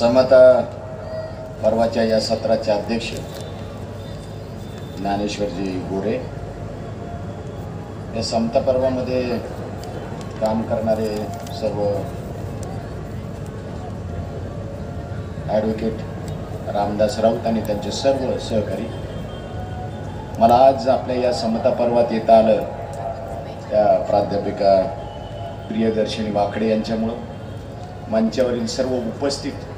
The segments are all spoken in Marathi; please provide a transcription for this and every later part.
समता पर्वाच्या या सत्राचे अध्यक्ष ज्ञानेश्वरजी गोरे, या समता पर्वामध्ये काम करणारे सर्व ॲडव्होकेट रामदास राऊत आणि त्यांचे सर्व सहकारी, मला आज आपल्या या समता पर्वात येता आलं त्या प्राध्यापिका प्रियदर्शनी वाकडे यांच्यामुळं, मंचावरील सर्व उपस्थित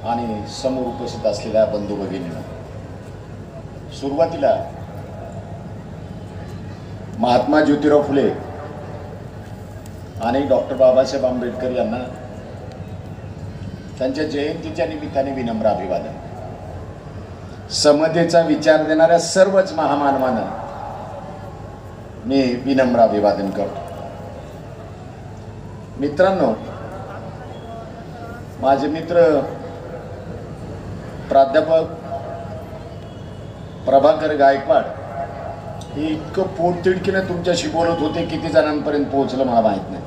आणि समोर उपस्थित असलेल्या बंधू भगिनींना. सुरुवातीला महात्मा ज्योतिराव फुले आणि डॉक्टर बाबासाहेब आंबेडकर यांना त्यांच्या जयंतीच्या निमित्ताने विनम्र अभिवादन. समतेचा विचार देणाऱ्या सर्वच महामानवांना मी विनम्र अभिवादन करतो. मित्रांनो, माझे मित्र प्राध्यापक प्रभाकर गायकवाड हे इतकं पोटतिडकीने तुमच्याशी बोलत होते, किती जणांपर्यंत पोहोचलं मला माहित नाही.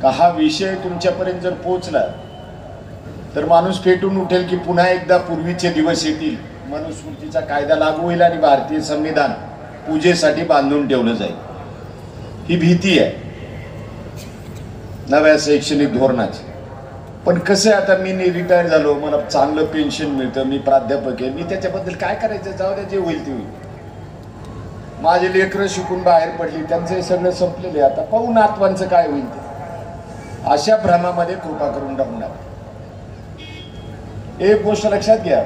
का हा विषय तुमच्यापर्यंत जर पोहोचला तर माणूस पेटून उठेल की पुन्हा एकदा पूर्वीचे दिवस येतील, मनुस्मृतीचा कायदा लागू होईल आणि भारतीय संविधान पूजेसाठी बांधून ठेवलं जाईल. ही भीती आहे नव्या शैक्षणिक धोरणाची. पण कसं आहे, आता मी रिटायर झालो, मला चांगलं पेन्शन मिळतं, मी प्राध्यापक आहे, मी त्याच्याबद्दल काय करायचं, जाऊ द्या, जे होईल ते होईल. माझे लेकरं शिकून बाहेर पडली, त्यांचं सगळं संपलेले, आता पाहू नातवांचं काय होईल ते. अशा भ्रमामध्ये कृपा करून टाकू नका. एक गोष्ट लक्षात घ्या,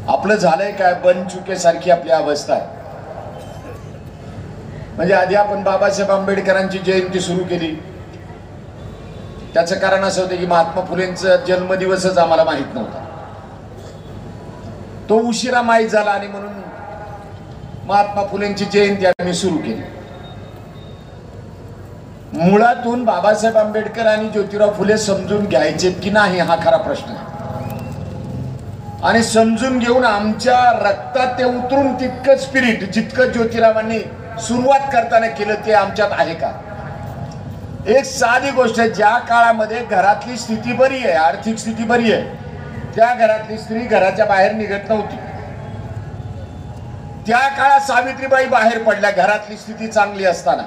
आपलं झालंय काय, बनचुकेसारखी आपली अवस्था आहे. म्हणजे आधी आपण बाबासाहेब आंबेडकरांची जयंती सुरू केली, त्याचं कारण असं होतं की महात्मा फुलेंचा जन्मदिवसच आम्हाला माहित नव्हता, तो उशिरा माहीत झाला आणि म्हणून महात्मा फुलेंची जयंती आम्ही सुरू केली. मुळातून बाबासाहेब आंबेडकर आणि ज्योतिराव फुले समजून घ्यायचे की नाही हा खरा प्रश्न आहे. आणि समजून घेऊन आमच्या रक्तात ते उतरून तितकं स्पिरिट जितकं ज्योतिरावांनी सुरुवात करताना केलं ते आमच्यात आहे का. एक साधी गोष्ट आहे, ज्या काळामध्ये घरातली स्थिती बरी आहे, आर्थिक स्थिती बरी आहे, त्या घरातली स्त्री घराच्या बाहेर निघत नव्हती. त्या काळात सावित्रीबाई बाहेर पडल्या घरातली स्थिती चांगली असताना.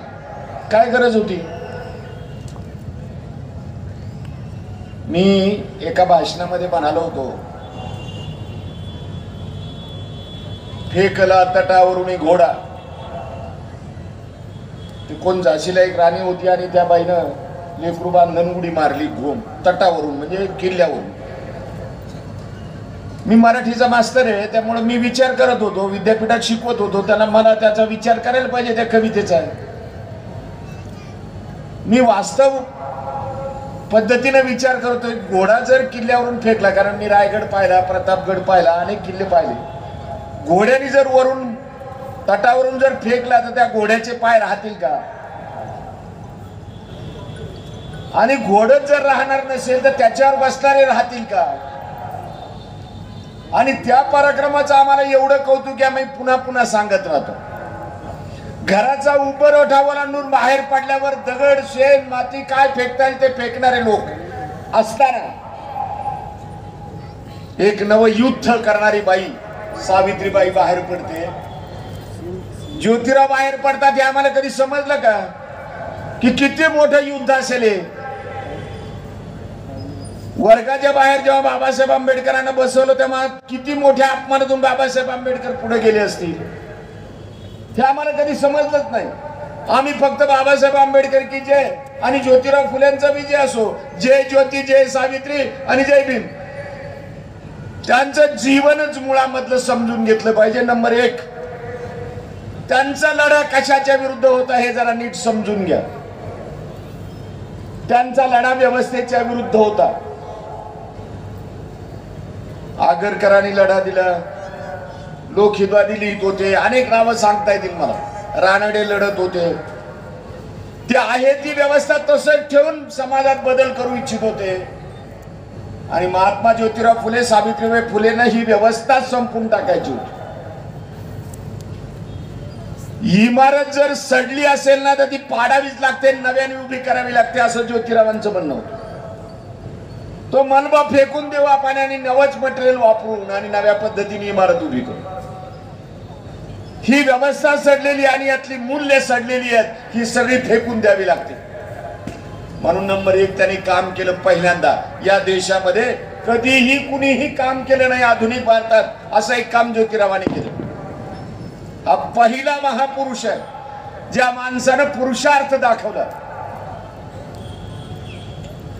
काय गरज होती. मी एका भाषणामध्ये म्हणालो होतो, फेकला तटावरून घोडा. ते कोण झाशीला एक राणी होती आणि त्या बाईनं लेकरू बांधून उडी मारली घोम तटावरून, म्हणजे किल्ल्यावरून. मी मराठीचा मास्तर आहे, त्यामुळे मी विचार करत होतो, विद्यापीठात शिकवत होतो, त्यांना मला त्याचा विचार करायला पाहिजे त्या कवितेचा. मी वास्तव पद्धतीने विचार करतोय, घोडा जर किल्ल्यावरून फेकला, कारण मी रायगड पाहिला, प्रतापगड पाहिला, अनेक किल्ले पाहिले, घोड्याने जर वरून तटावरून जर फेकला तर त्या घोड्याचे पाय राहतील का. आणि घोडच जर राहणार नसेल तर त्याच्यावर बसणारे राहतील का. आणि त्या पराक्रमाचं आम्हाला एवढं कौतुक आहे, आम्ही पुन्हा पुन्हा सांगत राहतो. घराचा उपर ओठावर आणून बाहेर पडल्यावर दगड शेण माती काय फेकता येईल ते फेकणारे लोक असताना एक नव युद्ध करणारी बाई सावित्रीबाई बाहेर पडते, ज्योतिराव बाहेर पडतात. हे आम्हाला कधी समजलं का की किती मोठं युद्ध असेल. वर्गाच्या बाहेर जेव्हा बाबासाहेब आंबेडकरांना बसवलं तेव्हा किती मोठ्या अपमानातून बाबासाहेब आंबेडकर पुढे गेले असतील, ते आम्हाला कधी समजलंच नाही. आम्ही फक्त बाबासाहेब आंबेडकर की जय आणि ज्योतिराव फुलेंचा विजय असो, जय ज्योती, जय सावित्री आणि जय भीम, त्यांचं जीवनच मुळामधलं समजून घेतलं पाहिजे. नंबर एक, त्यांचा लढा कशाच्या विरुद्ध होता हे जरा नीट समजून घ्या. त्यांचा लढा व्यवस्थेच्या विरुद्ध होता. आगरकरांनी लढा दिला, लोकहितवादी लिहित होते, अनेक नावं सांगता येतील मला, रानडे लढत होते. ते आहे ती व्यवस्था तसंच ठेवून समाजात बदल करू इच्छित होते. आणि महात्मा ज्योतिराव फुले, सावित्रीबाई फुलेंना ही व्यवस्था संपून टाकायची होती. इमारत जर सडली असेल ना तर ती पाडावीच लागते, नव्याने उभी करावी लागते, असं ज्योतिरावांचं म्हणणं होतं. तो मलबा फेकून देऊ आपण आणि नवच मटेरियल वापरून आणि नव्या पद्धतीने इमारत उभी करू. ही व्यवस्था सडलेली आणि यातली मूल्य सडलेली आहेत, ही सगळी फेकून द्यावी लागते. म्हणून नंबर 1 त्यांनी काम केलं. पहिल्यांदा या देशामध्ये कधीही कुणीही काम केलं नाही आधुनिक भारतात असं एक काम ज्योतिरावांनी केलं. हा पहिला महापुरुष आहे ज्या माणसानं पुरुषार्थ दाखवला.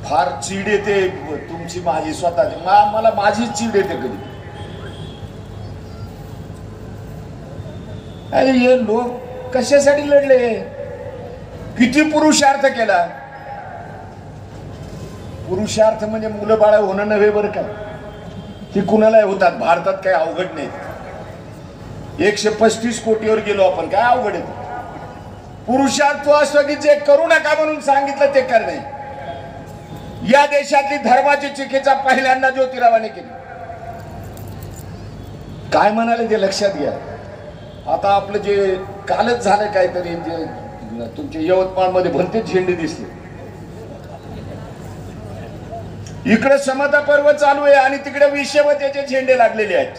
फार चीड येते तुमची माझी स्वतःची, मला माझी चीड येते कधी. अरे हे लोक कशासाठी लढले, किती पुरुषार्थ केला. पुरुषार्थ म्हणजे मुलं बाळ होणं नव्हे बरं का, ती कुणालाही होतात. भारतात काही अवघड नाही. 135 कोटीवर गेलो आपण, काय अवघड आहे. पुरुषार्थ असतो की जे करू नका म्हणून सांगितलं ते करणे. या देशातली धर्माची चिकित्सा पहिल्यांदा ज्योतिरावांनी केली. काय म्हणाले ते लक्षात घ्या. आता आपलं जे कालच झालं काहीतरी, जे तुमच्या यवतमाळ मध्ये भलते झेंडे दिसले. इकडे समता पर्व चालू आहे आणि तिकडे विषमतेचे झेंडे लागलेले आहेत.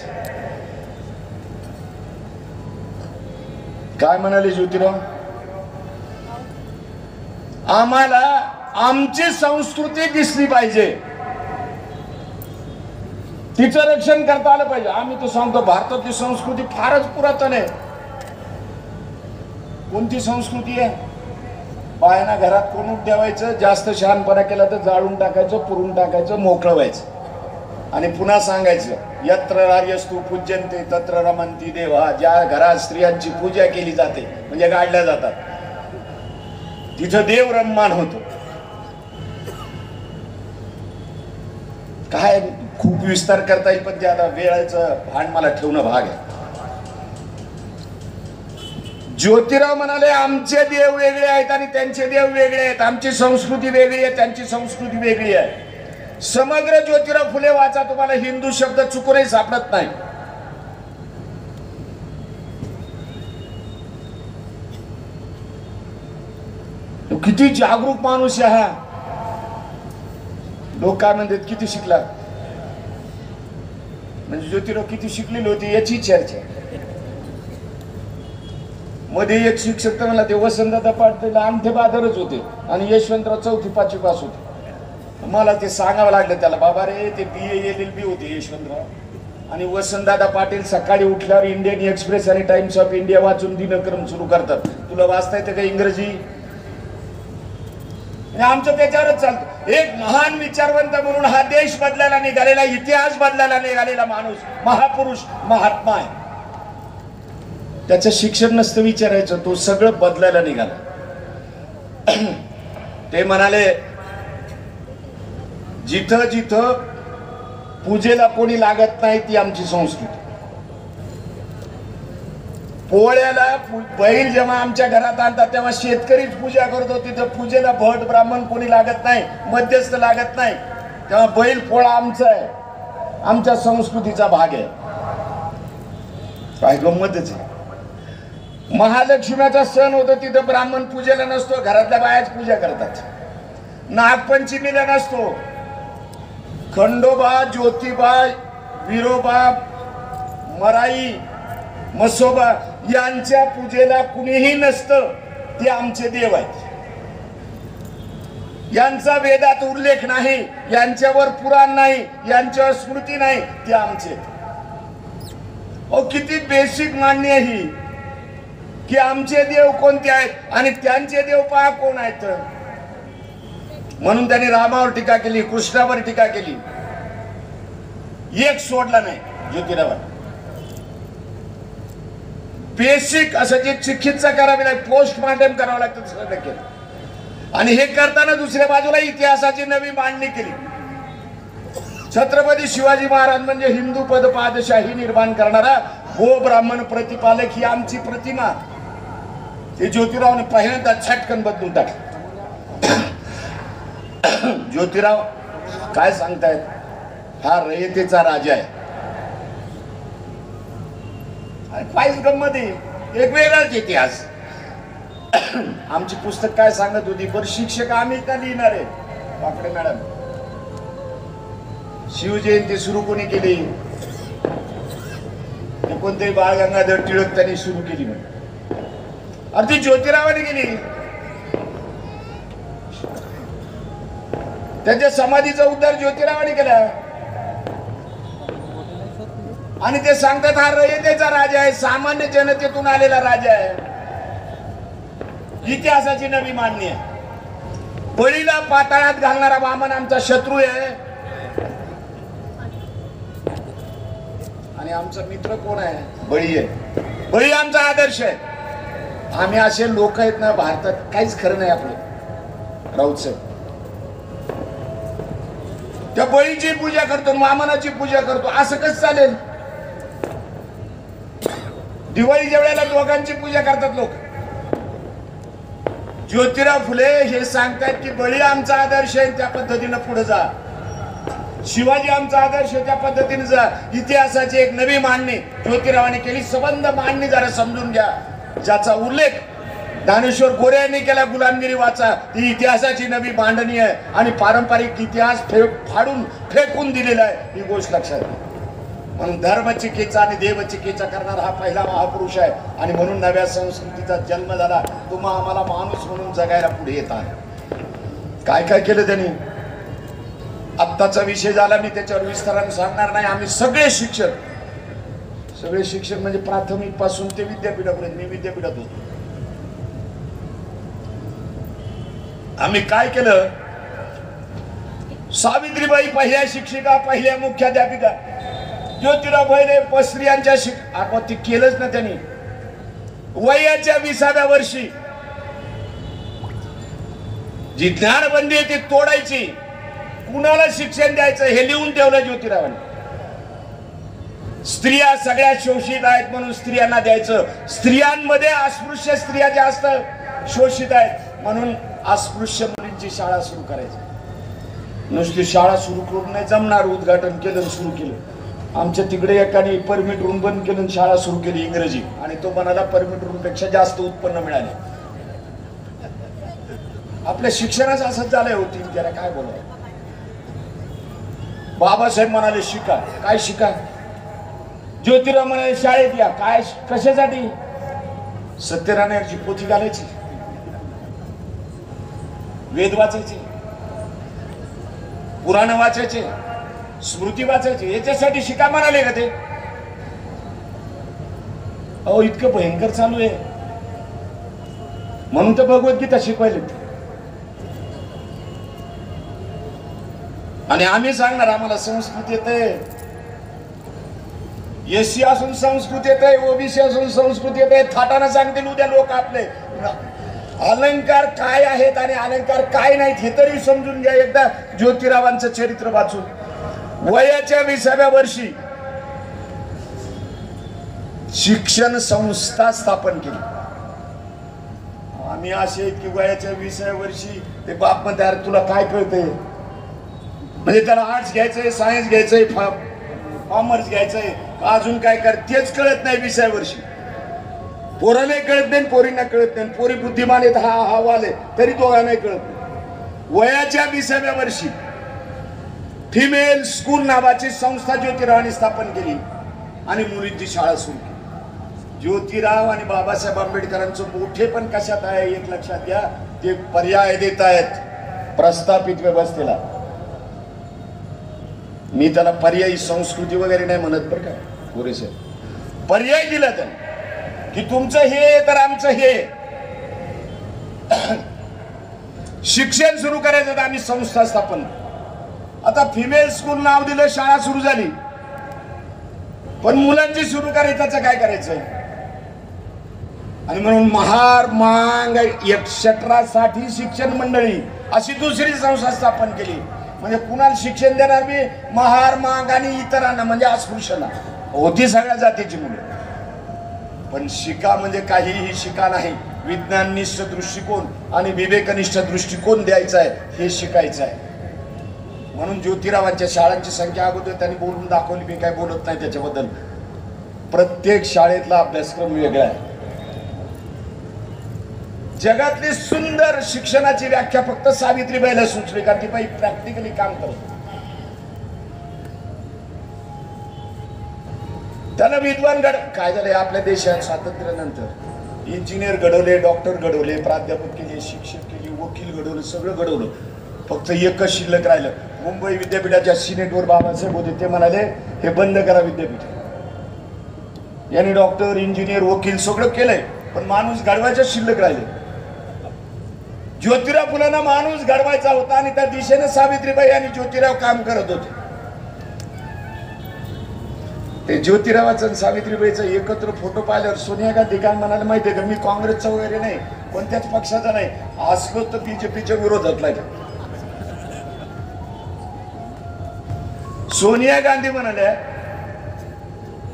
काय म्हणाले ज्योतिराव, आम्हाला आमची संस्कृती दिसली पाहिजे, तिचं रक्षण करता आलं पाहिजे. आम्ही तर सांगतो भारताची संस्कृती फारच पुरातन आहे. कोणती संस्कृती आहे, बायांना घरात कोणून ठेवायचं, जास्त शहाणपणा केला तर जाळून टाकायचं, पुरून टाकायचं, मोकळं व्हायचं आणि पुन्हा सांगायचं यत्र रार्यस्तु पूज्यन्ते तत्र रमन्ति देवा. ज्या घरात स्त्रियांची पूजा केली जाते म्हणजे गाडल्या जातात तिथं देव रममान होतो. काय खूप विस्तार करता येईल पण ते आता वेळाचं भान मला ठेवणं भाग आहे. ज्योतिराव म्हणाले आमचे देव वेगळे आहेत आणि त्यांचे देव वेगळे आहेत, आमची संस्कृती वेगळी आहे, त्यांची संस्कृती वेगळी आहे. समग्र ज्योतिराव फुले वाचा, तुम्हाला हिंदू शब्द चुकूनही सापडत नाही. किती जागरूक माणूस आहे हा. लोक काय म्हणतात किती शिकला, म्हणजे ज्योतिराव किती शिकलेले होते याची चर्चा. मध्ये एक शिक्षक तर मला ते वसंतदादा पाटील अंगठे बादरच होते आणि यशवंतराव 4थी 5वी पास होते. मला ते सांगावं लागलं त्याला, बाबा रे ते BA LLB होते यशवंतराव आणि वसंतदादा पाटील सकाळी उठल्यावर इंडियन एक्सप्रेस आणि टाइम्स ऑफ इंडिया वाचून दिनक्रम सुरू करतात. तुला वाचता येतं का इंग्रजी? आमचं त्याच्यावरच चालतं. एक महान विचारवंत म्हणून हा देश बदलायला निघालेला, इतिहास बदलायला निघालेला माणूस, महापुरुष, महात्मा आहे. त्याचं शिक्षण नसतं विचारायचं, तो सगळं बदलायला निघाला. ते म्हणाले जिथं जिथं पूजेला कोणी लागत नाही ती आमची संस्कृती. पोळ्याला बैल जेव्हा आमच्या घरात आणतात तेव्हा शेतकरीच पूजा करतो, तिथं पूजेला भट ब्राह्मण कोणी लागत नाही, मध्यस्थ लागत नाही, तेव्हा बैल पोळा आमचा आहे, आमच्या संस्कृतीचा भाग आहे. काय गंमतच आहे. महालक्ष्मीचा सण होतो तिथं ब्राह्मण पूजेला नसतो, घरातल्या बायाच पूजा करतात. नागपंचमीला नसतो, खंडोबा, ज्योतिबा, विरोबा, मराई, मसोबा यांच्या पूजेला कुणीही नसतं, ते आमचे देव आहेत. यांचा वेदात उल्लेख नाही, यांच्यावर पुराण नाही, यांच्यावर स्मृती नाही, ते आमचे. किती बेसिक मान्य आहे ही की आमचे देव कोणते आहेत आणि त्यांचे देव पहा कोण आहेत. म्हणून त्यांनी रामावर टीका केली, कृष्णावर टीका केली, एक सोडला नाही ज्योतिरावांनी. बेसिक असं जे चिकित्सा करावी लागते, पोस्टमॉर्टम करावं लागतं सगळं केलं. आणि हे करताना दुसऱ्या बाजूला इतिहासाची नवी मांडणी केली. छत्रपती शिवाजी महाराज म्हणजे हिंदू पद पादशाही निर्माण करणारा गो ब्राह्मण प्रतिपालक ही आमची प्रतिमा. हे ज्योतिरावने पहिल्यांदा छटकन बदलून टाकलं. ज्योतिराव काय सांगतायत, हा रयतेचा राजा आहे. पायच गंमत आहे, एक वेगळाच इतिहास. आमची पुस्तक काय सांगत होती, बरं शिक्षक आम्ही का लिहिणार आहे, वाकडे मॅडम शिवजयंती सुरू कोणी केली? कोणतेही बाळ गंगाधर टिळक त्यांनी सुरू केली म्हणजे, अरे ती ज्योतिरावाने केली. त्यांच्या समाधीचा उद्धार ज्योतिरावाने केला. आणि ते सांगतात हा रयतेचा राजा आहे, सामान्य जनतेतून आलेला राजा आहे. इतिहासाची नवी मांडणी आहे. बळीला पाताळात घालणारा वामन आमचा शत्रू आहे आणि आमचा मित्र कोण आहे? बळी आहे. बळी आमचा आदर्श आहे. आम्ही असे लोक आहेत ना भारतात, काहीच खरं नाही आपलं. राऊत साहेब त्या बळीची पूजा करतो, वामनाची पूजा करतो, असं कसं चालेल? दिवाळीच्या वेळेला दोघांची पूजा करतात लोक. ज्योतिराव फुले हे सांगतात की बळी आमचा आदर्श आहे, त्या पद्धतीनं पुढे जा. शिवाजी आमचा आदर्श आहे, त्या पद्धतीने जा. इतिहासाची एक नवी मांडणी ज्योतिरावाने केली. संबंध मांडणी जरा समजून घ्या. ज्याचा उल्लेख ज्ञानेश्वर गोरे यांनी केला, गुलामगिरी वाचा, ती इतिहासाची नवी मांडणी आहे. आणि पारंपरिक इतिहास फाडून फेकून दिलेला आहे, ही गोष्ट लक्षात घ्या. म्हणून धर्मचिकित्सा आणि देवचिकित्सा करणारा हा पहिला महापुरुष आहे. आणि म्हणून नव्या संस्कृतीचा जन्म झाला. तुम्हा आम्हाला माणूस म्हणून जगायला पुढे येतात. काय काय केलं त्यांनी? आत्ताचा विषय झाला, मी त्याच्यावर विस्ताराने सांगणार नाही. आम्ही सगळे शिक्षक म्हणजे प्राथमिक पासून ते विद्यापीठापर्यंत, मी विद्यापीठात होतो. आम्ही काय केलं? सावित्रीबाई पहिल्या शिक्षिका, पहिल्या मुख्याध्यापिका. ज्योतिराव फुले स्त्रियांच्या आपण ते केलंच ना त्यांनी. वयाच्या 20व्या वर्षी जी ज्ञानबंदी आहे ती तोडायची, कुणाला शिक्षण द्यायचं हे लिहून ठेवलं ज्योतिरावांनी. स्त्रिया सगळ्या शोषित आहेत म्हणून स्त्रियांना द्यायचं. स्त्रियांमध्ये अस्पृश्य स्त्रिया जास्त शोषित आहेत म्हणून अस्पृश्य मुलींची शाळा सुरू करायची. नुसती शाळा सुरू करून नाही जमणार. उद्घाटन केलं, सुरू केलं. आमच्या तिकडे एकाने परमिट रूम बंद केलं, शाळा सुरू केली इंग्रजी, आणि तो म्हणाला परमिट रूम पेक्षा जास्त उत्पन्न मिळाले. आपल्या शिक्षणाचं असंच झालंय होती. त्याला काय बोलावं? बाबासाहेब म्हणाले शिका. काय शिका? ज्योतिराव म्हणाले शाळेत या. काय कशासाठी? सत्यनारायणची पोथी घालायची, वेद वाचायचे, पुराण वाचायचे, स्मृती वाचायची, याच्यासाठी शिका म्हणाले का ते? अहो इतकं भयंकर चालू आहे म्हणून तर भगवद्गीता शिकवायला. आणि आम्ही सांगणार आम्हाला संस्कृती येते. एससी असून संस्कृती येते, ओबीसी असून संस्कृती येते. थाटानं सांगतील उद्या लोक आपले. अलंकार काय आहेत आणि अलंकार काय नाहीत हे तरी समजून घ्या एकदा ज्योतिरावांचं चरित्र वाचून. वयाच्या 20व्या वर्षी शिक्षण संस्था स्थापन केली. आम्ही असे की वयाच्या 20व्या वर्षी ते बाप म्हणते अरे तुला काय कळतंय? म्हणजे त्याला आर्ट्स घ्यायचंय, सायन्स घ्यायचंय, कॉमर्स घ्यायचंय, अजून काय कर तेच कळत नाही 20व्या वर्षी. पोराला कळत नाही, पोरींना कळत नाही. पोरी बुद्धिमान आहेत हा अहवाल आहे तरी दोघांना कळत नाही. वयाच्या 20व्या वर्षी फिमेल स्कूल नावाची संस्था ज्योतिरावांनी स्थापन केली आणि मुलींची शाळा सुरू केली. ज्योतिराव आणि बाबासाहेब आंबेडकरांचं मोठे पण कशात आहे एक लक्षात घ्या. ते पर्याय देत आहेत प्रस्थापित व्यवस्थेला. मी त्याला पर्यायी संस्कृती वगैरे नाही म्हणत बरं का पुरेसे. पर्याय दिला त्याने की तुमचं हे तर आमचं हे. शिक्षण सुरू करायचं तर आम्ही संस्था स्थापन. आता फिमेल स्कूल नाव दिलं, शाळा सुरू झाली, पण मुलांची सुरू करायचं त्याचं काय करायचं? आणि म्हणून महार मांग एक्सेट्रासाठी शिक्षण मंडळी अशी दुसरी संस्था स्थापन केली. म्हणजे कुणाला शिक्षण देणार मी? महार मांग आणि इतरांना म्हणजे अस्पृश्यांना. होती सगळ्या जातीची मुलं. पण शिका म्हणजे काहीही शिका नाही. विज्ञाननिष्ठ दृष्टिकोन आणि विवेकनिष्ठ दृष्टिकोन द्यायचा आहे, हे शिकायचं आहे. म्हणून ज्योतिरावांच्या शाळांची संख्या अगोदर त्यांनी बोलून दाखवली. मी काय बोलत नाही त्याच्याबद्दल. प्रत्येक शाळेतला अभ्यासक्रम वेगळा आहे. जगातली सुंदर शिक्षणाची व्याख्या फक्त सावित्रीबाईला सुचली, कारण ती बाई प्रॅक्टिकली काम करत. त्याला विद्वान काय झालंय आपल्या देशात स्वातंत्र्यानंतर इंजिनियर घडवले, डॉक्टर घडवले, प्राध्यापक केले, शिक्षक केले, वकील घडवले, सगळं घडवलं. फक्त एकच शिल्लक राहिलं. मुंबई विद्यापीठाच्या सिनेटवर बाबासाहेब होते, ते म्हणाले हे बंद करा विद्यापीठ. यांनी डॉक्टर, इंजिनियर, वकील सगळं केलंय, पण माणूस घडवायचं शिल्लक राहिले. ज्योतिराव फुलेंना माणूस घडवायचा होता आणि त्या दिशेने सावित्रीबाई आणि ज्योतिराव काम करत होते. ते ज्योतिरावाचं आणि सावित्रीबाईचं एकत्र फोटो पाहिल्यावर सोनिया गांधी काय म्हणाले माहितीये का, मी काँग्रेसचा वगैरे नाही, कोणत्याच पक्षाचा नाही, असलो तर बीजेपीच्या विरोधात लागेल. सोनिया गांधी म्हणाल्या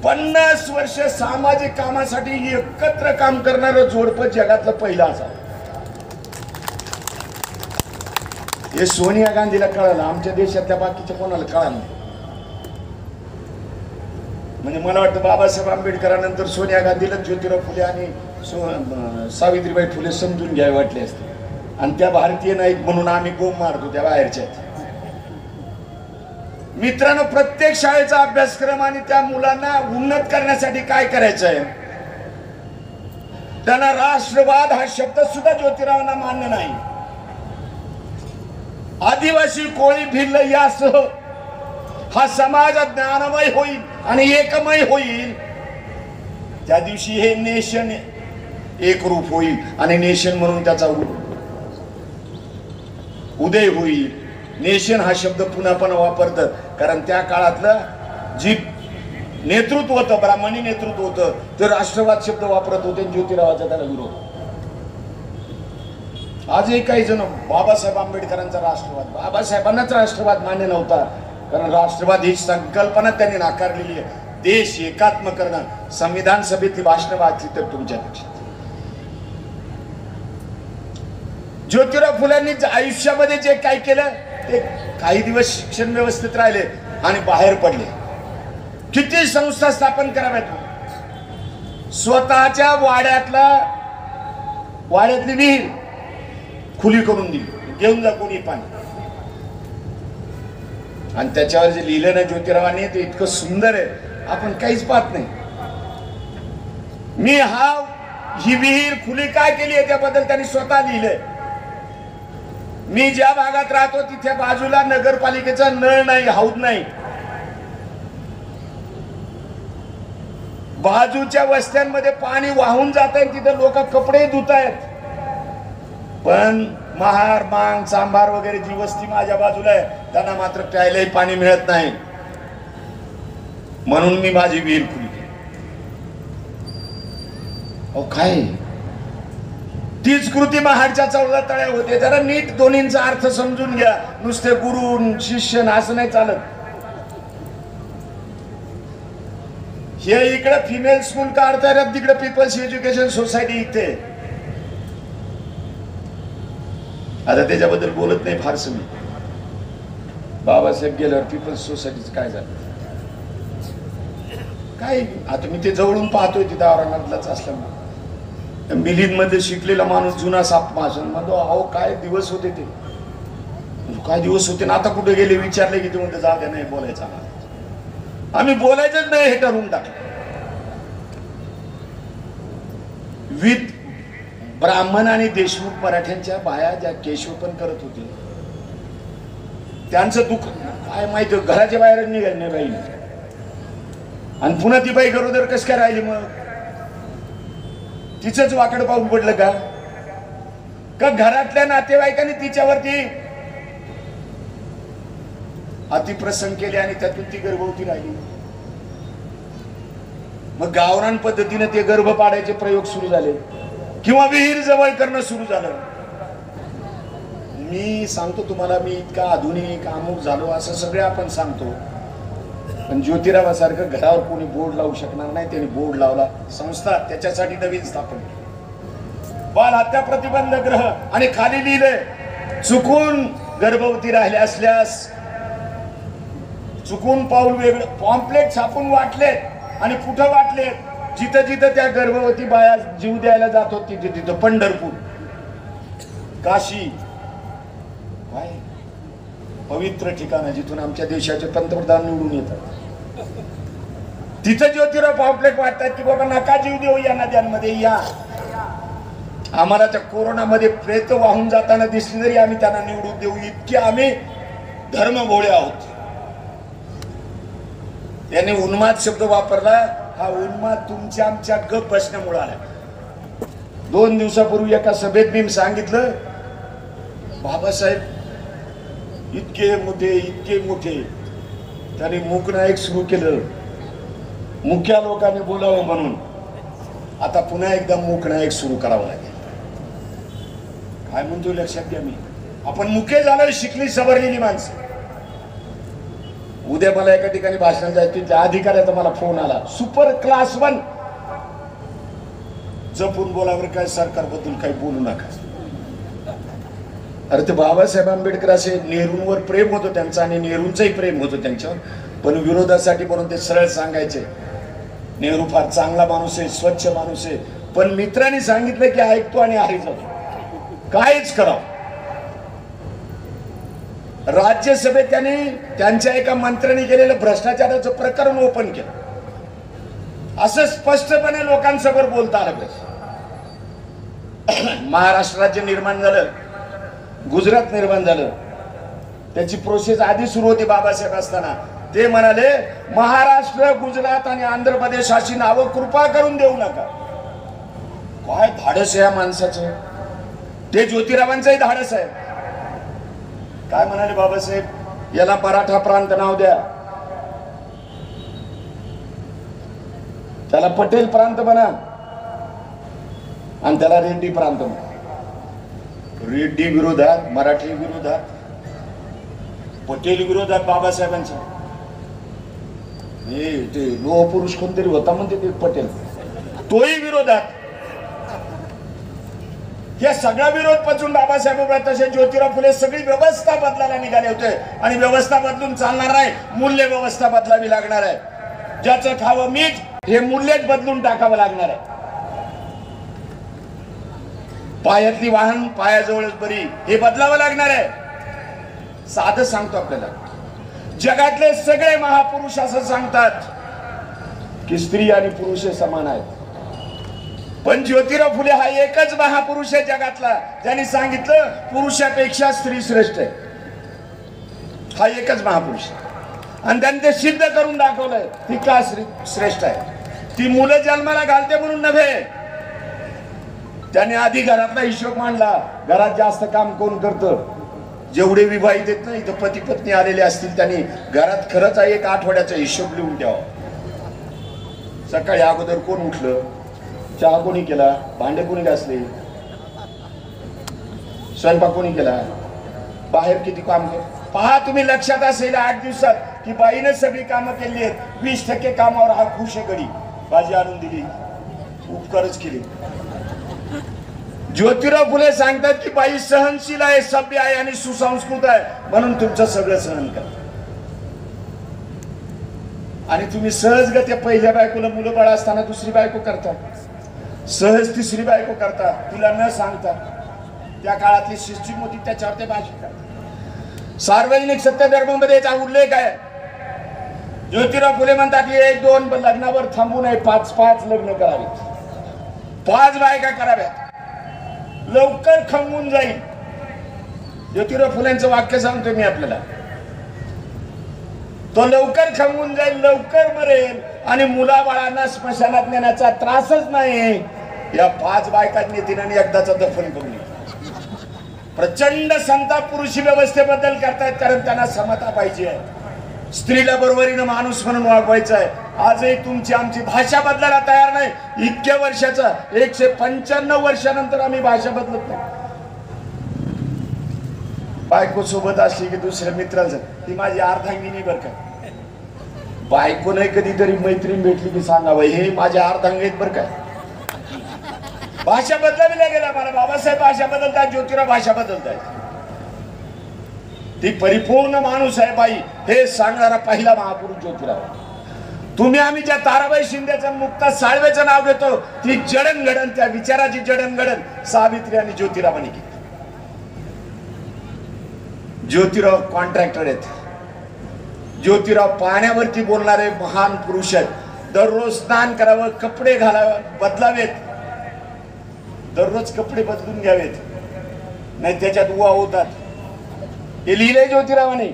50 वर्ष सामाजिक कामासाठी एकत्र काम करणारं जोडपं जगातलं पहिलं असावं. हे सोनिया गांधीला कळालं, आमच्या देशातल्या बाकीच्या कोणाला कळालं नाही. म्हणजे मला वाटतं बाबासाहेब आंबेडकरांनंतर सोनिया गांधीला ज्योतिराव फुले आणि सावित्रीबाई फुले समजून घ्यावे वाटले असते. आणि त्या भारतीय नाहीत म्हणून आम्ही गोम मारतो त्या बाहेरच्या. मित्रांनो, प्रत्येक शाळेचा अभ्यासक्रम आणि त्या मुलांना उन्नत करण्यासाठी काय करायचं आहे, त्यांना राष्ट्रवाद हा शब्द सुद्धा ज्योतिरावांना मान्य नाही. आदिवासी, कोळी, भिल्ल यासह हा समाज ज्ञानमय होईल आणि एकमय होईल, त्या दिवशी हे नेशन एकरूप होईल आणि नेशन म्हणून त्याचा उदय होईल. नेशन हा शब्द पुन्हा पण वापरतात, कारण त्या काळातलं जी नेतृत्व होतं, ब्राह्मणी नेतृत्व होतं, ते राष्ट्रवाद शब्द वापरत होते. ज्योतिरावाचा त्याला विरोध. आजही काही जण बाबासाहेब आंबेडकरांचा राष्ट्रवाद, बाबासाहेबांनाच राष्ट्रवाद मान्य नव्हता, कारण राष्ट्रवाद ही संकल्पना त्यांनी नाकारलेली आहे. देश एकात्म करणं. संविधान सभेतली भाषण वाचली तर तुमच्या लक्षात. ज्योतिराव फुल्यांनी आयुष्यामध्ये जे काय केलं ते काही दिवस शिक्षण व्यवस्थेत राहिले आणि बाहेर पडले. किती संस्था स्थापन कराव्यात. स्वतःच्या वाड्यातली विहीर खुली करून दिली, घेऊन जा कोणी पाणी. आणि त्याच्यावर जे लिहिलं ना ज्योतिरावांनी ते इतकं सुंदर आहे, आपण काहीच पाहत नाही. मी ही विहीर खुली काय केली आहे त्याबद्दल त्यांनी स्वतः लिहिलंय. मी ज्या भागात राहतो तिथे बाजूला नगरपालिकेचा नळ नाही, हौद नाही. बाजूच्या वस्त्यांमध्ये पाणी वाहून जात आहे, तिथे लोक कपडे धुत आहेत. पण महार, मांग, सांबार वगैरे जी वस्ती माझ्या बाजूला आहे त्यांना मात्र प्यायलाही पाणी मिळत नाही. म्हणून मी माझी विहीर खुली केली. अहो काय, तीच कृती महाडच्या 14 तळ्या होते. जरा नीट दोन्हींचा अर्थ समजून घ्या. नुसते गुरु शिष्य असं नाही चालत. हे इकडे फिमेल स्कूल का अर्थ आहे, तिकडे पीपल्स एज्युकेशन सोसायटी इथे. आता त्याच्याबद्दल बोलत नाही फारसं मी. बाबासाहेब गेल्यावर पीपल्स सोसायटीचं काय झालं काय, आता मी ते जवळून पाहतोय तिथं औरंगाबादलाच असल्यामुळे. मिलिंदमध्ये शिकलेला माणूस जुना साप भाषण म्हणतो, अहो काय दिवस होते ते, काय दिवस होते ना, आता कुठे गेले विचारले की ते म्हणते जाऊ द्या, नाही बोलायचं आम्ही बोलायचंच नाही, हे ठरवून टाकलं. ब्राह्मण आणि देशमुख मराठ्यांच्या बाया ज्या केशवपण करत होते त्यांचं दुःख काय माहिती, घराच्या बाहेर निघाल नाही बाई. आणि पुन्हा ती बाई गरोदर कस काय राहिली, मग तिचंच वाकड पाऊल पडलं का घरातल्या नातेवाईकांनी तिच्यावरती अतिप्रसंग केले आणि त्यातून ती गर्भवती राहिली. मग गावरान पद्धतीने ते गर्भ पाडायचे प्रयोग सुरू झाले किंवा विहीर जवळ करणं सुरू झालं. मी सांगतो तुम्हाला, मी इतका आधुनिक अमुक झालो असं सगळे आपण सांगतो, पण ज्योतिरावासारखं घरावर कोणी बोर्ड लावू शकणार नाही. त्यांनी बोर्ड लावला, संस्था त्याच्यासाठी नवीन स्थापन केली, बाल हत्या प्रतिबंध ग्रह. आणि खाली लिहिले, चुकून गर्भवती राहिल्या असल्यास चुकून पाऊल वेगळं. पॉम्पलेट छापून वाटले आणि कुठं वाटले, जिथं जिथं त्या गर्भवती बाया जीव द्यायला जात होती तिथे तिथं पंढरपूर, काशी, काय पवित्र ठिकाण जिथून आमच्या देशाचे पंतप्रधान निवडून येतात, तिथं ज्योतिराव पॉम्पलेट वाटतात की बाबा नका जीव देऊ या नद्यांमध्ये या. आम्हाला त्या कोरोनामध्ये प्रेत वाहून जाताना दिसली तरी आम्ही त्यांना निवडून देऊ, इतके आम्ही धर्मभोळे आहोत. त्याने उन्माद शब्द वापरला. हा उन्माद तुमच्या आमच्या गप बसण्यामुळे आला. 2 दिवसापूर्वी एका सभेत मी सांगितलं, बाबासाहेब इतके मोठे त्यांनी मूकनायक सुरू केलं, मुख्या लोकांनी बोलावं म्हणून. आता पुन्हा एकदा मूकनायक सुरू करावं लागेल. काय म्हणतो लक्षात घ्या. मी आपण मुके झालोय, शिकली सवरलेली माणसं. उद्या मला एका ठिकाणी भाषण जायचं, त्या अधिकाऱ्याचा मला फोन आला, सुपर क्लास 1 जपून बोलावर, काय सरकारबद्दल काही बोलू नका. अरे ते बाबासाहेब आंबेडकर असे नेहरूंवर प्रेम होतं त्यांचं आणि नेहरूंचंही प्रेम होतं त्यांच्यावर, पण विरोधासाठी म्हणून ते सरळ सांगायचे नेहरू फार चांगला माणूस आहे, स्वच्छ माणूस आहे. पण मित्रांनी सांगितलं की ऐकतो आणि आहे जातो, काहीच करावं. राज्यसभेत त्यांनी त्यांच्या एका मंत्र्यांनी केलेलं भ्रष्टाचाराचं प्रकरण ओपन केलं. असं स्पष्टपणे लोकांसमोर बोलता आलं पाहिजे. महाराष्ट्र राज्य निर्माण झालं, गुजरात निर्माण झालं, त्याची प्रोसेस आधी सुरू होती बाबासाहेब असताना. ते म्हणाले महाराष्ट्र, गुजरात आणि आंध्र प्रदेश अशी नावं कृपा करून देऊ नका. काय धाडस आहे या माणसाचं. ते ज्योतिरावांचंही धाडस आहे. काय म्हणाले बाबासाहेब, याला मराठा प्रांत नाव द्या, त्याला पटेल प्रांत बना आणि त्याला रेड्डी प्रांत बना. रेड्डी विरोधात, मराठी विरोधात, पटेल विरोधात बाबासाहेबांच्या. ते लोह पुरुष कोणतरी होता म्हणते ते पटेल, तोही विरोधात. हे सगळा विरोध पचून बाबासाहेब तसे ज्योतिराव फुले सगळी व्यवस्था बदलायला निघाले होते. आणि व्यवस्था बदलून चालणार नाही, मूल्य व्यवस्था बदलावी लागणार आहे. ज्याचं खावं मीठ हे मूल्यच बदलून टाकावं लागणार आहे. पायातली वाहन पायाजवळच बरी हे बदलावं लागणार आहे. साधं सांगतो आपल्याला, जगातले सगळे महापुरुष असं सांगतात की स्त्री आणि पुरुष हे समान आहेत. पण ज्योतिराव फुले हा एकच महापुरुष आहे जगातला ज्यांनी सांगितलं पुरुषापेक्षा स्त्री श्रेष्ठ आहे. हा एकच महापुरुष आणि त्यांनी ते सिद्ध करून दाखवलंय. ती का श्रेष्ठ आहे? ती मुलं जन्माला घालते म्हणून नव्हे, त्याने आधी घरातला हिशोब मांडला. घरात जास्त काम कोण करतं? जेवढे विवाहित आहेत ना इथं पती पत्नी आलेले असतील त्यांनी घरात खरंच एक आठवड्याचा हिशोब लिहून द्यावा. सकाळी अगोदर कोण उठलं, चहा कोणी केला, भांडे कोणी घासले, स्वयंपाक कोणी केला, बाहेर किती काम केलं. पहा तुम्ही, लक्षात असेल 8 दिवसात की बाईने सगळी कामं केली आहेत. 20% कामावर हा खुश आहे. गडी भाजी आणून दिली, उपकारच केले. ज्योतिराव फुले सांगतात की बाई सहनशील आहे, सभ्य आहे आणि सुसंस्कृत आहे म्हणून तुमचं सगळं सहन करा. आणि तुम्ही सहजगत्या पहिल्या बायकोला मुलं बाळ असताना दुसरी बायको करता, सहज तिसरी बायको करता, तिला न सांगता. त्या काळातली सिस्टीम होती, त्याच्यावर ते भाषण करतात. सार्वजनिक सत्यधर्मामध्ये याचा उल्लेख आहे. ज्योतिराव फुले म्हणतात की 1-2 लग्नावर थांबू नये, 5-5 लग्न करावेत, 5 बायका कराव्यात, लवकर खंगून जाईल. ज्योतिराव फुलेंचं वाक्य सांगतो मी आपल्याला. तो लवकर खंगून जाईल, लवकर मरेल आणि मुलाबाळांना स्मशानात नेण्याचा त्रासच नाही. या 5 बायकांनी तिने एकदाचा दफन करून प्रचंड संताप पुरुषी व्यवस्थेबद्दल करतायत, कारण त्यांना समता पाहिजे. स्त्रीला बरोबरीनं माणूस म्हणून वागवायचं आहे. आजही तुमची आमची भाषा बदलायला तयार नाही. इतक्या वर्षाचा 195 वर्षानंतर आम्ही भाषा बदलत नाही. बायको सोबत असली की दुसऱ्या मित्राचं ती माझी अर्धांगिनी बर का. बायको नाही कधीतरी मैत्रीण भेटली की सांगावं हे माझ्या अर्धांग आहेत बर काय. भाषा बदलावी लागेल आम्हाला. बाबासाहेब भाषा बदलतात, ज्योतिराव भाषा बदलतात. ती परिपूर्ण माणूस आहे बाई हे सांगणारा पहिला महापुरुष ज्योतिराव. तुम्ही आम्ही ज्या ताराबाई शिंदेचं, मुक्ता साळवेचं नाव घेतो, ती जडणघडण, त्या विचाराची जडणघडण सावित्री आणि ज्योतिरावांनी केली. ज्योतिराव कॉन्ट्रॅक्टर आहेत. ज्योतिराव पाण्यावरती बोलणारे महान पुरुष आहेत. दररोज स्नान करावं, कपडे घालावे, बदलावेत, दररोज कपडे बदलून घ्यावेत, नाही त्याच्यात उवा होतात. हे लिहिलंय ज्योतिरावाने.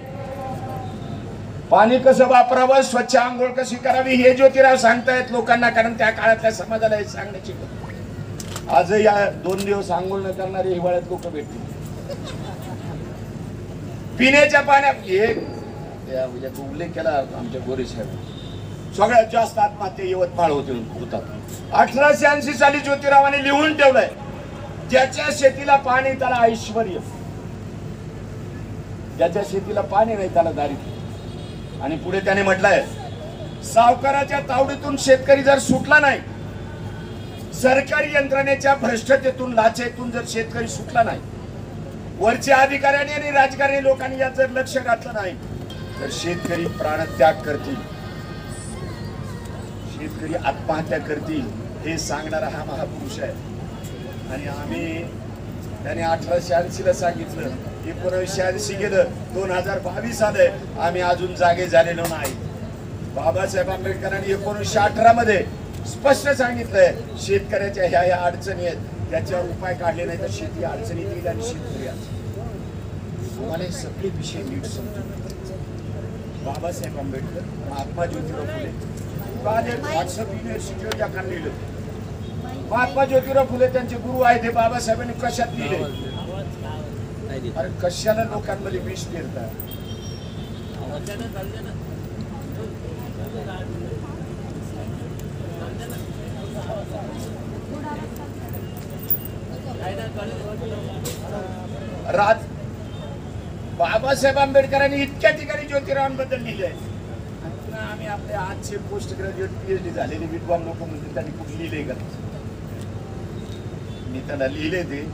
पाणी कसं वापरावं, स्वच्छ आंघोळ कशी करावी हे ज्योतिराव सांगतायत लोकांना, कारण त्या काळातल्या समाजाला हे सांगण्याची. आज या 2 दिवस आंघोळ न करणारे हिवाळ्यात लोक भेटतील. पिण्याच्या पाण्यात एक उल्लेख केला आमच्या गोरे साहेब, सगळ्यात जास्त आत्महत्या यवतमाळ होतात. 1880 साली ज्योतिरावाने लिहून ठेवलंय, ज्याच्या शेतीला पाणी त्याला ऐश्वर, ज्याच्या शेतीला पाणी नाही त्याला दारिद्र्य. आणि पुढे त्याने म्हटलंय, सावकाराच्या तावडीतून शेतकरी जर सुटला नाही, सरकारी यंत्रणेच्या भ्रष्टतेतून लाचेतून जर शेतकरी सुटला नाही, वरच्या अधिकाऱ्यांनी आणि राजकारणी लोकांनी यात जर लक्ष घातलं नाही, तर शेतकरी प्राणत्याग करतील, शेतकरी आत्महत्या करतील, हे सांगणारा हा महापुरुष आहे. आणि त्याने 1880 ला सांगितलं, 1980 गेलं, 2022 आलंय, आम्ही अजून जागे झालेलो नाही. बाबासाहेब आंबेडकरांनी 1918 मध्ये स्पष्ट सांगितलंय, शेतकऱ्याच्या ह्या अडचणी आहेत, त्याच्यावर उपाय काढले नाही तर शेती अडचणीत येईल आणि शेतकरी तुम्हाला सगळे विषय नीट समजून. बाबासाहेब आंबेडकर, महात्मा ज्योतिराव फुले, व्हॉट्सअप युनिव्हर्सिटीवर ज्या काढ लिहिलं, महात्मा ज्योतिराव फुले त्यांचे गुरु आहेत, हे बाबासाहेबांनी कशात लिहिले? अरे कशाला लोकांमध्ये विष पेरतात? बाबासाहेब आंबेडकरांनी इतक्या ठिकाणी ज्योतिरावांबद्दल लिहिलंय. आम्ही आपले आजचे पोस्ट ग्रॅज्युएट PhD झालेले विद्वान लोक म्हणजे त्यांनी कुठे लिहिलंय का? मी त्याला लिहिले ते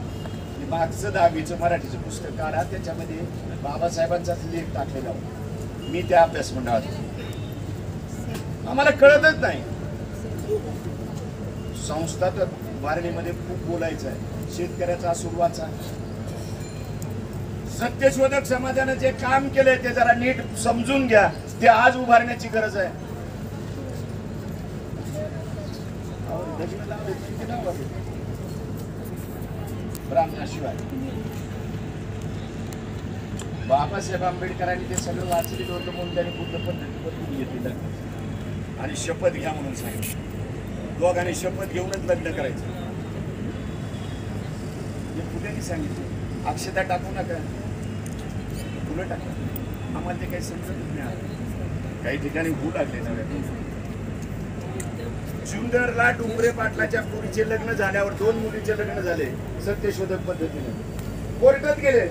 मागचं 10वीचं मराठीचं पुस्तक काढा, त्याच्यामध्ये बाबासाहेबांचाच लेख टाकलेला होता. मी त्या अभ्यास मंडळात, आम्हाला कळतच नाही. संस्था तर बारणीमध्ये खूप बोलायचं आहे, शेतकऱ्याचा सुरुवाचा. सत्यशोधक समाजानं जे काम केलंय ते जरा नीट समजून घ्या, ते आज उभारण्याची गरज आहे. ब्राह्मणाशिवाय बाबासाहेब आंबेडकरांनी ते सगळं वाचलेलं होतं म्हणून त्यांनी बुद्ध पद्धती बदलून घेतली आणि शपथ घ्या म्हणून सांगितलं. दोघांनी शपथ घेऊनच लग्न करायचं. हे पुढे सांगितलं, अक्षता टाकू नका, फुलं टाका. आम्हाला ते काही समजतच नाही. काही ठिकाणी भू लागले नव्हे. जुन्नरला डुंगरे पाटलाच्या पोरीचे लग्न झाल्यावर 2 मुलीचे लग्न झाले सत्यशोधक पद्धतीने. कोर्टात गेले.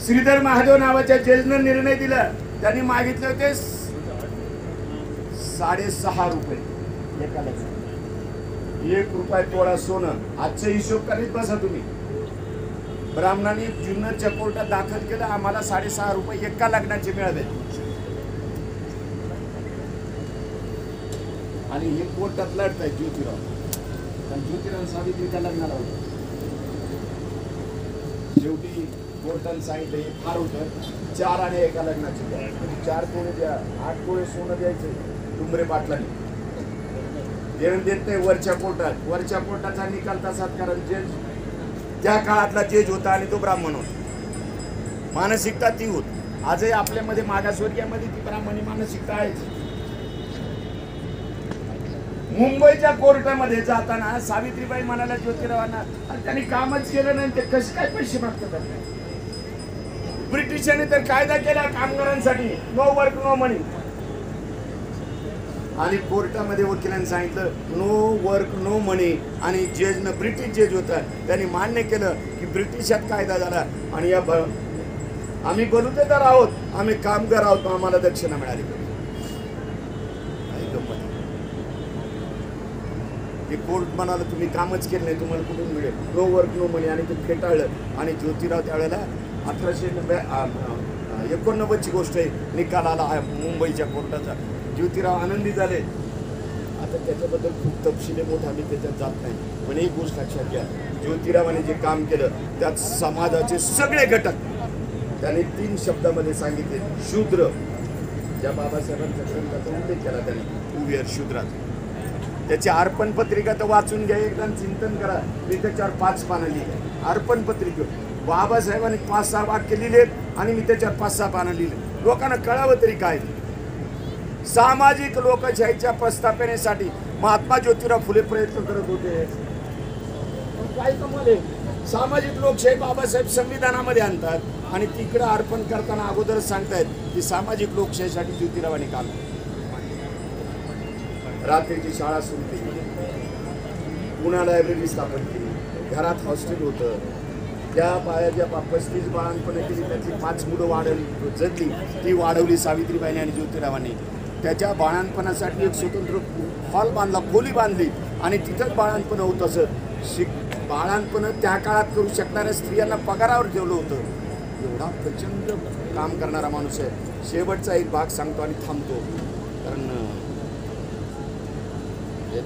श्रीधर महादेव नावाच्या जजनं निर्णय दिला. त्यांनी मागितले होते 6.5 रुपये एकाला. 1 रुपया तोळा सोनं. आजचा हिशोब करीत बसा तुम्ही. ब्राह्मणांनी जुन्नरच्या कोर्टात दाखल केलं, आम्हाला 6.5 रुपये एका लग्नाचे मिळाले. आणि हे कोर्टात लढताय ज्योतिराव. ज्योतिराव सावित्रीच्या लग्नाला होतं. शेवटी कोर्टाने सांगितलं हे फार होतं, 4 आणि एका लग्नाचे 4 तोळे द्या, 8 तोळे सोनं द्यायचं. डुंगरे पाटलांनी देऊन देत नाही वरच्या कोर्टात. वरच्या कोर्टाचा निकाल तसाच, कारण जज त्या काळातला जज होता आणि तो ब्राह्मण होता. मानसिकता ती होत. आजही आपल्यामध्ये मागासवर्गीयामध्ये ती ब्राह्मणी मानसिकता आहे. मुंबईच्या कोर्टामध्ये जाताना सावित्रीबाई म्हणाल्या ज्योतिरावांना, त्यांनी कामच केलं नाही, ते कसे काय पैसे मागतात? ब्रिटिशांनी तर कायदा केला कामगारांसाठी, नो वर्क नो मनी. आणि कोर्टामध्ये वकिलांनी सांगितलं नो वर्क नो मनी. आणि जजनं, ब्रिटिश जज होता, त्यांनी मान्य केलं की ब्रिटिशात कायदा झाला आणि या आम्ही बलुतेदार आहोत, आम्ही कामगार आहोत, आम्हाला दक्षिणा मिळाली. ते कोर्ट म्हणाला तुम्ही कामच केलं नाही, तुम्हाला कुठून मिळेल? नो वर्क नो मनी. आणि ते फेटाळलं. आणि ज्योतिराव त्यावेळेला 1889 ची गोष्ट आहे, निकाल आला मुंबईच्या कोर्टाचा. ज्योतिराव आनंदी झाले. आता त्याच्याबद्दल खूप तपशील मोठा आम्ही त्याच्यात जात नाही, पण एक गोष्ट लक्षात घ्या, ज्योतिरावाने जे काम केलं त्यात समाजाचे सगळे घटक त्यांनी 3 शब्दामध्ये सांगितले. शूद्र, ज्या बाबासाहेबांचा ग्रंथाचा उल्लेख केला त्याने उवियर शूद्राचा, त्याची अर्पण पत्रिका तर वाचून घ्या एकदा, चिंतन करा. मी त्याच्यावर 5 पानं लिहिले अर्पण पत्रिकेवर. बाबासाहेबांनी 5-6 वाक्य लिहिलेत आणि मी त्याच्यावर 5-6 पानं लिहिले. लोकांना कळावं तरी काय. सामाजिक लोकशाहीच्या प्रस्थापनेसाठी महात्मा ज्योतिराव फुले प्रयत्न करत होते. काय कमाल आहे. सामाजिक लोकशाही बाबासाहेब संविधानामध्ये आणतात आणि तिकडं अर्पण करताना अगोदरच सांगतायत की सामाजिक लोकशाहीसाठी ज्योतिरावांनी काम केलं. रात्रीची शाळा सुरू केली, पुन्हा लायब्ररी स्थापन केली, घरात हॉस्टेल होतं. त्या ज्या 35 बाळांपणं केली त्यातली 5 मुलं जगली, ती वाढवली सावित्रीबाईंनी आणि ज्योतिरावांनी. त्याच्या बाळांपणासाठी एक स्वतंत्र हॉल बांधला, खोली बांधली आणि तिथंच बाळांपण होतं. असं बाळांपण त्या काळात करू शकणाऱ्या स्त्रियांना पगारावर ठेवलं होतं. एवढा प्रचंड काम करणारा माणूस आहे. शेवटचा एक भाग सांगतो आणि थांबतो, कारण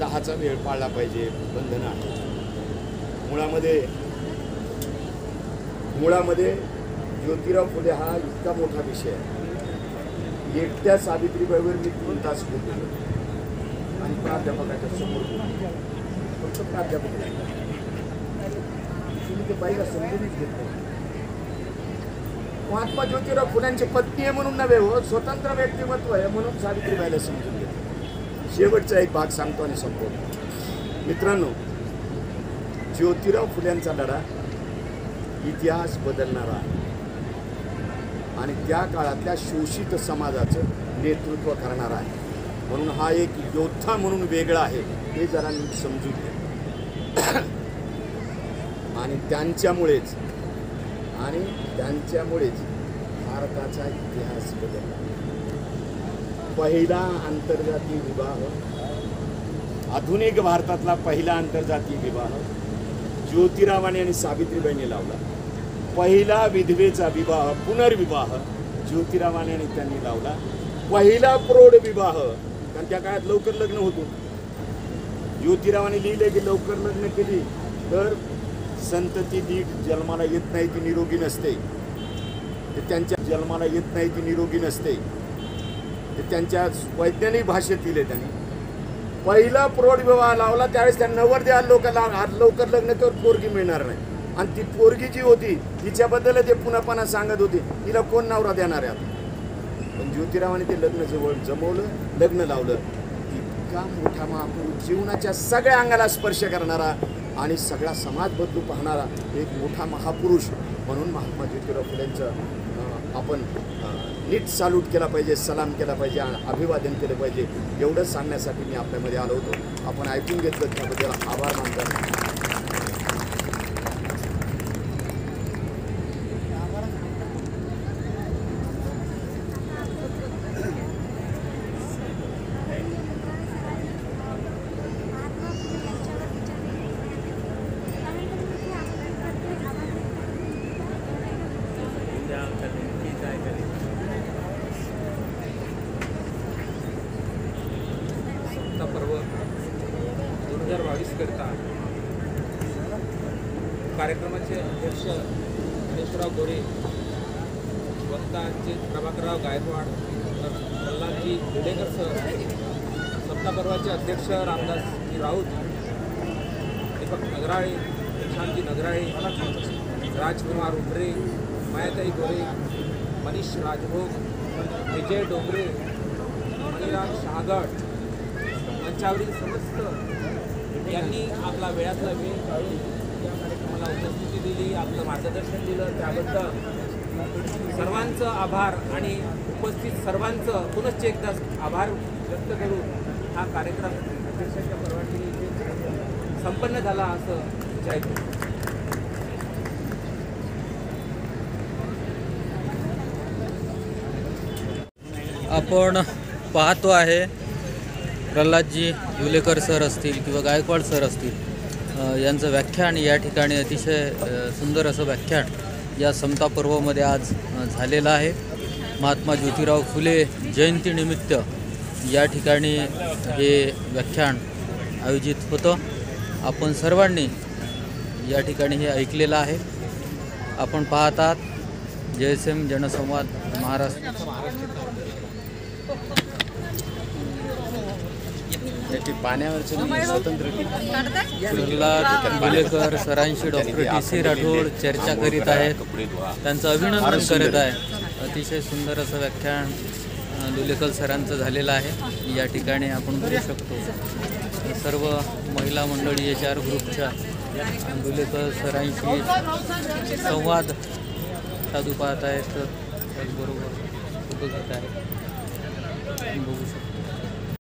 10चा वेळ पाळला पाहिजे, बंधन आहे. मुळामध्ये ज्योतिराव फुले हा इतका मोठा विषय आहे. एकट्या सावित्रीबाईवर मी 3 तास बोललो आणि प्राध्यापकाच्या समोर बोललो. फक्त प्राध्यापक तुम्ही ते बाईला समजूनच घेत नाही. महात्मा ज्योतिराव फुल्यांची पत्नी आहे म्हणून नव्हे हो, स्वतंत्र व्यक्तिमत्व आहे म्हणून सावित्रीबाईला समजून घेतलं. शेवटचा एक भाग सांगतो आणि संपवतो. मित्रांनो, ज्योतिराव फुल्यांचा लढा इतिहास बदलणारा आणि त्या काळातल्या शोषित समाजाचं नेतृत्व करणारा आहे. म्हणून हा एक योद्धा म्हणून वेगळा आहे, हे जरा नीट समजून घ्या. आणि त्यांच्यामुळेच भारताचा इतिहास बदलला. पहिला आंतरजातीय विवाह, आधुनिक भारतातला पहिला आंतरजातीय विवाह ज्योतिरावांनी आणि सावित्रीबाईंनी लावला. पहिला विधवेचा विवाह, पुनर्विवाह ज्योतिरावांनी आणि त्यांनी लावला. पहिला प्रौढ विवाह, कारण त्या काळात लवकर लग्न होतो. ज्योतिरावांनी लिहिले की लवकर लग्न केली तर संतती नीट जन्माला येत नाही, ती निरोगी नसते. ते त्यांच्या जन्माला येत नाही, ती निरोगी नसते. ते त्यांच्या वैज्ञानिक भाषेत दिले त्यांनी. पहिला प्रौढ विवाह लावला त्यावेळेस त्या नवरदेवाला लवकर लग्न कर, पोरगी मिळणार नाही. आणि ती पोरगी जी होती तिच्याबद्दल ते पुन्हा सांगत होते, तिला कोण नवरा देणार आहे. पण ज्योतिरावांनी ते लग्न जमवलं, लग्न लावलं. इतका मोठा महापुरुष, जीवनाच्या सगळ्या अंगाला स्पर्श करणारा आणि सगळा समाज बदलू पाहणारा एक मोठा महापुरुष म्हणून महात्मा ज्योतिराव फुलेंचं आपण नीट सॅल्यूट केला पाहिजे, सलाम केला पाहिजे, अभिवादन केलं पाहिजे. एवढंच सांगण्यासाठी मी आपल्यामध्ये आलो होतो. आपण ऐकून घेतलं त्याबद्दल आभार मानतो. पर्व 2022 करता कार्यक्रमाचे अध्यक्ष गणेशराव गोरे, वक्तांचे प्रभाकरराव गायकवाड, प्रल्हादजी विडेकर सर, सप्तापर्वाचे अध्यक्ष रामदासजी राऊत, दीपक नगराळे, प्रशांतजी नगराळे, राजकुमार उमरे, मायाताई गोरे, मनीष राजभोग, विजय डोंगरे, मणिराम शहागड, मंचावरील समस्त यांनी आपला वेळातला वेळ काढून या कार्यक्रमाला उपस्थिती दिली, आपलं मार्गदर्शन दिलं, त्याबद्दल सर्वांचं आभार आणि उपस्थित सर्वांचं पुनश्च एकदा आभार व्यक्त करून हा कार्यक्रम अध्यक्षाच्या परवानगीने संपन्न झाला असं जाहीर करतो. आपण पाहतो आहे प्रल्हादजी विलेकर सर असतील किंवा गायकवाड सर असतील यांचं व्याख्यान या ठिकाणी अतिशय सुंदर असं व्याख्यान या समता पर्वामध्ये आज झालेलं आहे. महात्मा ज्योतिराव फुले जयंतीनिमित्त या ठिकाणी हे व्याख्यान आयोजित होतं. आपण सर्वांनी या ठिकाणी हे ऐकलेलं आहे. आपण पाहतात JSM जनसंवाद महाराष्ट्र. प्रल्हाद विलेकर सरांशी डॉक्टर TC राठोड चर्चा करीत आहेत, त्यांचं अभिनंदन करत आहे. अतिशय सुंदर असं व्याख्यान दुलेकर सरांचं झालेलं आहे. या ठिकाणी आपण बघू शकतो सर्व महिला मंडळी HR ग्रुपच्या दुलेकर सरांशी संवाद साधू पाहत आहेत. त्याचबरोबर फोटो घेत आहेत, बघू शकतो.